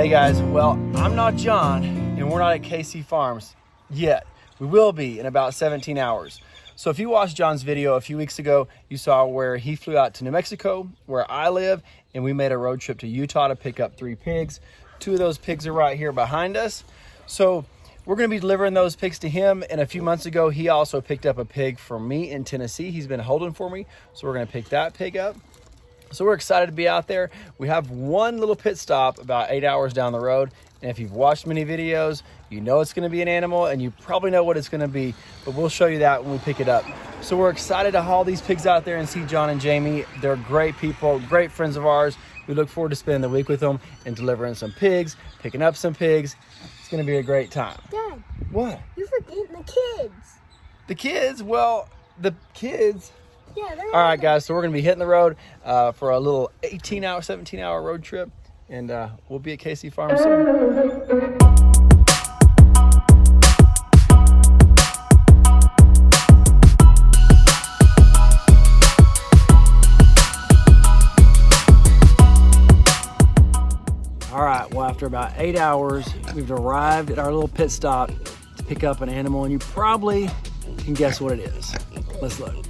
Hey guys, well, I'm not John and we're not at KC Farms yet. We will be in about 17 hours. So if you watched John's video a few weeks ago, you saw where he flew out to New Mexico, where I live, and we made a road trip to Utah to pick up 3 pigs. 2 of those pigs are right here behind us. So we're gonna be delivering those pigs to him. And a few months ago, he also picked up a pig for me in Tennessee. He's been holding for me. So we're gonna pick that pig up. So we're excited to be out there. We have one little pit stop about 8 hours down the road. And if you've watched many videos, you know it's gonna be an animal and you probably know what it's gonna be, but we'll show you that when we pick it up. So we're excited to haul these pigs out there and see John and Jamie. They're great people, great friends of ours. We look forward to spending the week with them and delivering some pigs, picking up some pigs. It's gonna be a great time. Dad. What? You're forgetting the kids. The kids? Well, the kids. Yeah, they're all right, guys, so we're gonna be hitting the road for a little 18-hour, 17-hour road trip, and we'll be at KC Farm soon. All right, well, after about 8 hours, we've arrived at our little pit stop to pick up an animal, and you probably can guess what it is. Let's look.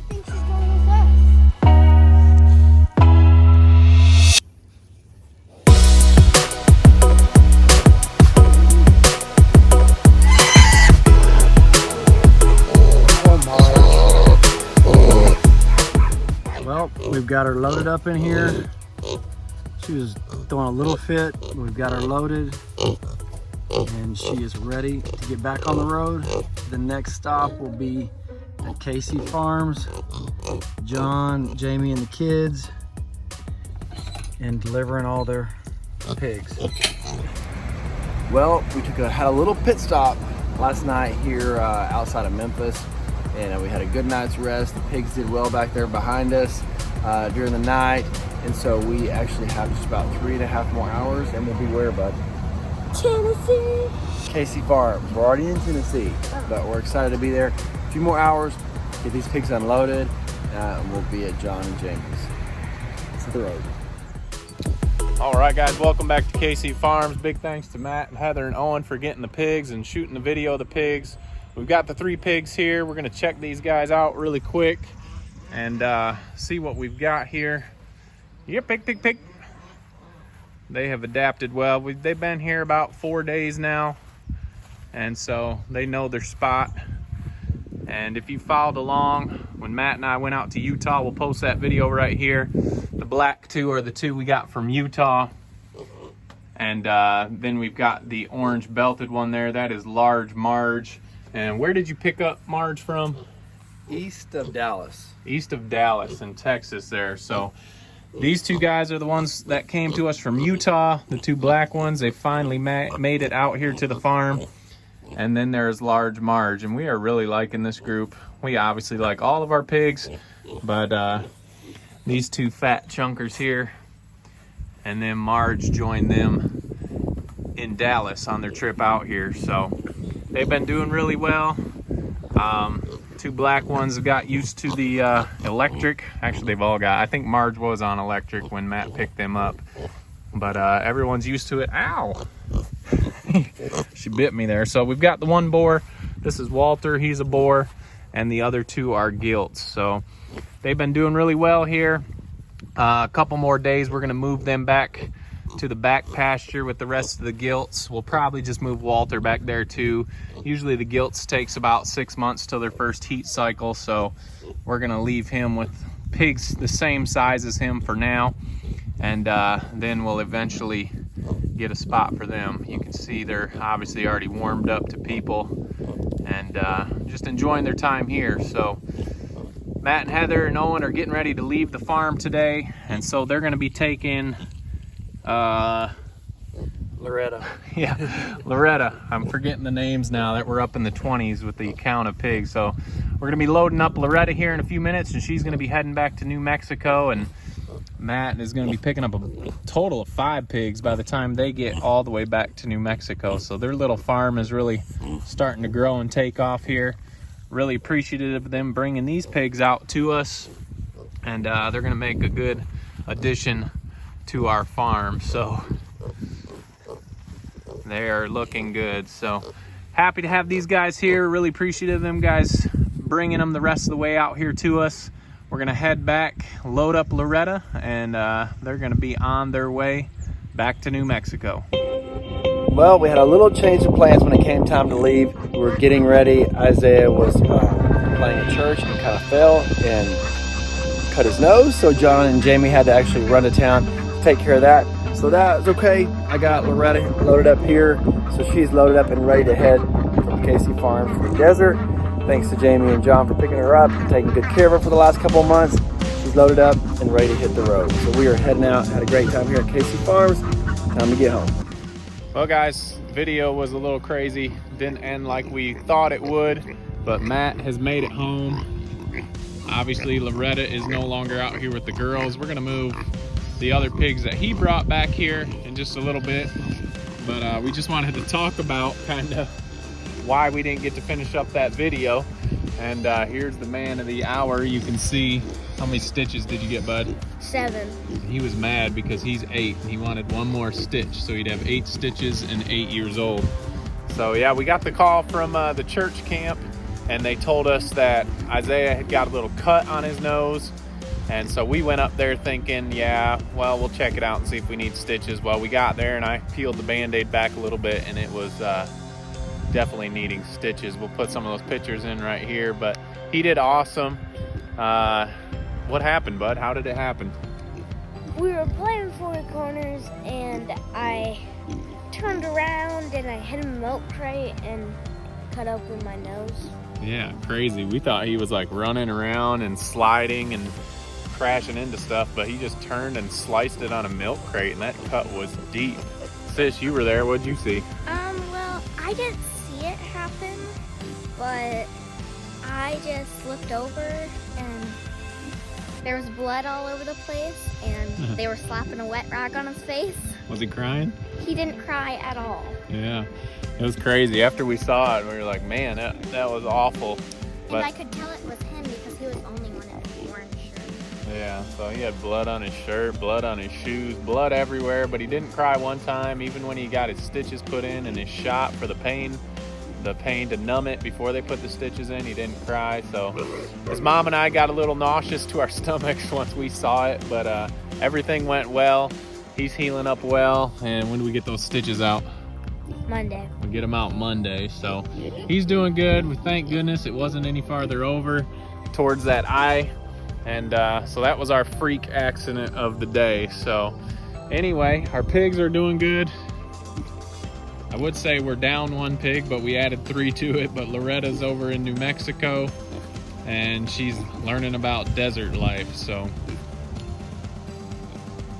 Well, we've got her loaded up in here. She was throwing a little fit. We've got her loaded and she is ready to get back on the road. The next stop will be at KC Farms. John, Jamie, and the kids, and delivering all their pigs. Well, we had a little pit stop last night here outside of Memphis, and we had a good night's rest. The pigs did well back there behind us during the night, and so we actually have just about 3.5 more hours, and we'll be where, bud? Tennessee. KC Farms. We're already in Tennessee, but we're excited to be there. A few more hours, get these pigs unloaded, and we'll be at John and Jamie's. It's the road. All right, guys, welcome back to KC Farms. Big thanks to Matt and Heather and Owen for getting the pigs and shooting the video of the pigs. We've got the 3 pigs here. We're gonna check these guys out really quick and see what we've got here. Yeah, pick. They have adapted well. They've been here about 4 days now, and so they know their spot. And if you followed along when Matt and I went out to Utah, we'll post that video right here. The black 2 are the 2 we got from Utah, and then we've got the orange belted one there. That is large Marge. And where did you pick up Marge from? East of Dallas. East of Dallas in Texas there. So these 2 guys are the ones that came to us from Utah, the 2 black ones. They finally made it out here to the farm. And then there's large Marge, and we are really liking this group. We obviously like all of our pigs, but these 2 fat chunkers here, and then Marge joined them in Dallas on their trip out here. So they've been doing really well. 2 black ones have got used to the electric. Actually, they've all got, I think Marge was on electric when Matt picked them up, but everyone's used to it. Ow! She bit me there. So we've got the 1 boar. This is Walter, he's a boar, and the other 2 are gilts. So they've been doing really well here. A couple more days, we're gonna move them back to the back pasture with the rest of the gilts. We'll probably just move Walter back there too. Usually the gilts takes about 6 months till their first heat cycle, so we're gonna leave him with pigs the same size as him for now, and then we'll eventually get a spot for them. You can see they're obviously already warmed up to people and just enjoying their time here. So Matt and Heather and Owen are getting ready to leave the farm today, and so they're gonna be taking Loretta. Yeah, Loretta. I'm forgetting the names now that we're up in the 20s with the count of pigs. So we're gonna be loading up Loretta here in a few minutes, and she's gonna be heading back to New Mexico, and Matt is gonna be picking up a total of 5 pigs by the time they get all the way back to New Mexico. So their little farm is really starting to grow and take off here. Really appreciative of them bringing these pigs out to us, and they're gonna make a good addition to our farm. So they are looking good. So happy to have these guys here. Really appreciative of them guys bringing them the rest of the way out here to us. We're gonna head back, load up Loretta, and they're gonna be on their way back to New Mexico. Well, we had a little change of plans when it came time to leave. We were getting ready. Isaiah was playing at church and kind of fell and cut his nose. So John and Jamie had to actually run to town to take care of that. So that was okay. I got Loretta loaded up here. So she's loaded up and ready to head from KC Farms to the desert. Thanks to Jamie and John for picking her up and taking good care of her for the last couple of months. She's loaded up and ready to hit the road. So we are heading out. Had a great time here at KC Farms. Time to get home. Well guys, video was a little crazy. Didn't end like we thought it would, but Matt has made it home. Obviously Loretta is no longer out here with the girls. We're gonna move the other pigs that he brought back here in just a little bit. But we just wanted to talk about kind of why we didn't get to finish up that video. And here's the man of the hour. You can see, how many stitches did you get, bud? 7. He was mad because he's 8 and he wanted one more stitch, so he'd have 8 stitches and 8 years old. So yeah, we got the call from the church camp, and they told us that Isaiah had got a little cut on his nose. And so we went up there thinking, yeah, well, we'll check it out and see if we need stitches. Well, we got there and I peeled the Band-Aid back a little bit, and it was definitely needing stitches. We'll put some of those pictures in right here, but he did awesome. What happened, bud? How did it happen? We were playing 4 corners and I turned around and I hit a milk crate and cut open my nose. Yeah, crazy. We thought he was like running around and sliding and crashing into stuff, but he just turned and sliced it on a milk crate, and that cut was deep. Sis, you were there. What'd you see? Well, I didn't see it happen, but I just looked over and there was blood all over the place, and they were slapping a wet rag on his face. Was he crying? He didn't cry at all. Yeah, it was crazy. After we saw it, we were like, man, that was awful. But And I could tell it was him because he was the only one in an orange shirt. yeah, so he had blood on his shirt, blood on his shoes, blood everywhere, but he didn't cry one time, even when he got his stitches put in and his shot for the pain to numb it before they put the stitches in. He didn't cry. So his mom and I got a little nauseous to our stomachs once we saw it, but everything went well. He's healing up well. And when do we get those stitches out? Monday. We get them out Monday. So he's doing good. We thank goodness it wasn't any farther over towards that eye. And so that was our freak accident of the day. So anyway, our pigs are doing good. I would say we're down 1 pig, but we added 3 to it. But Loretta's over in New Mexico, and she's learning about desert life. So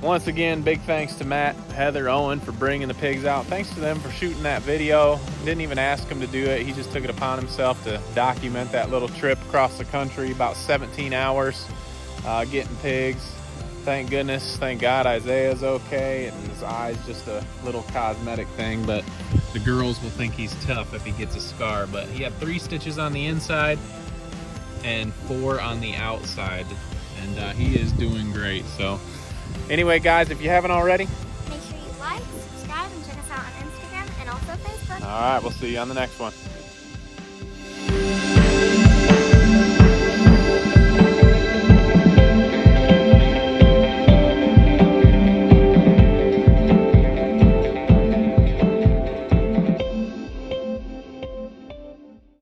once again, big thanks to Matt, Heather, Owen for bringing the pigs out. Thanks to them for shooting that video. Didn't even ask him to do it. He just took it upon himself to document that little trip across the country, about 17 hours getting pigs. Thank goodness, thank God Isaiah's okay, and his eye's just a little cosmetic thing, but the girls will think he's tough if he gets a scar. But he had 3 stitches on the inside and 4 on the outside, and he is doing great. So anyway, guys, if you haven't already, Make sure you like, subscribe, and check us out on Instagram and also Facebook. all right, we'll see you on the next one.